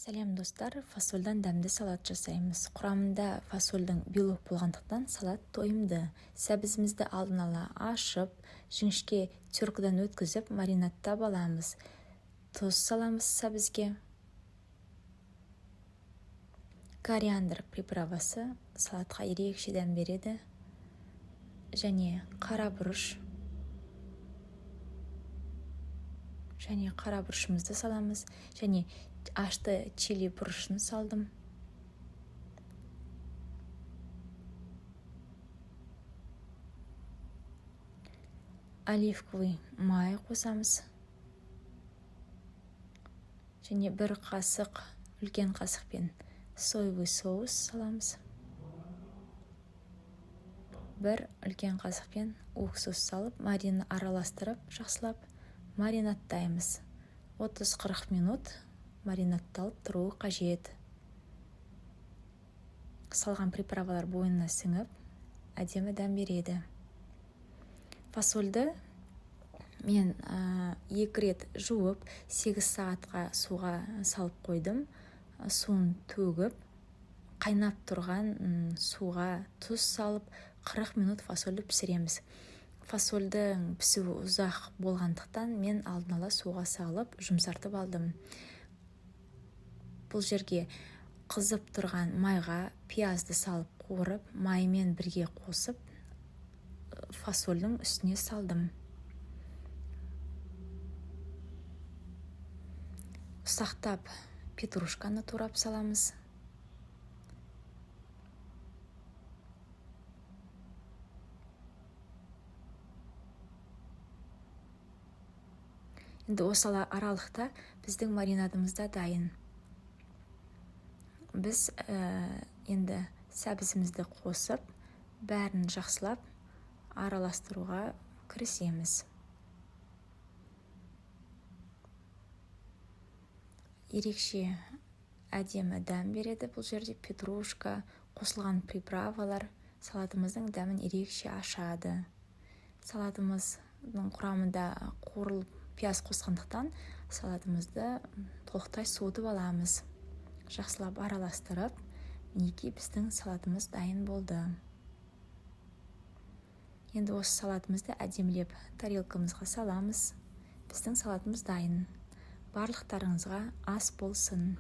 Сәлем достар, фасольдан дәмді салат жасаймыз. Құрамында фасольдің белок болғандықтан салат тойымды. Сәбізімізді алдын ала ашып, жіңішке теркадан өткізіп, маринадтап аламыз. Тұз саламыз сәбізге. Кориандр приправасы салатқа ерекше дәм береді. Және қара бұрышымызды саламыз. Және ашты чили бұрышын салдым. Оливковый май қосамыз. Және бір қасық, үлкен қасықпен соевый соус саламыз. Бір үлкен қасықпен уксус салып, маринаны араластырып, жақсылап маринадтаймыз. 30-40 минут маринадталып тұруы қажет. Салған приправалар бойына сіңіп, әдемі дәм береді. Фасольді мен 2 рет жуып, 8 сағатқа суға салып қойдым. Суын төгіп, қайнап тұрған суға тұз салып, 40 минут фасольді пісіреміз. Фасольдің пісуі ұзақ болғандықтан мен алдын ала суға салып, жұмсартып алдым. Бұл жерге қызып тұрған майға пиязды салып қуырып, маймен бірге қосып, фасольдің үстіне салдым. Ұсақтап петрушканы турап саламыз. Енді осы аралықта біздің маринадымызда дайын. Біз енді сәбізімізді қосып, бәрін жақсылап араластыруға кірісеміз. Ерекше әдемі дәм береді. Бұл жерде петрушка, қосылған приправалар салатымыздың дәмін ерекше ашады. Салатымыздың құрамында қуырылып пияз қосқандықтан салатымызды толықтай суытып аламыз. Жақсылап араластырып, мінекей біздің салатымыз дайын болды. Енді осы салатымызды әдемілеп тарелкамызға саламыз. Біздің салатымыз дайын. Барлықтарыңызға ас болсын.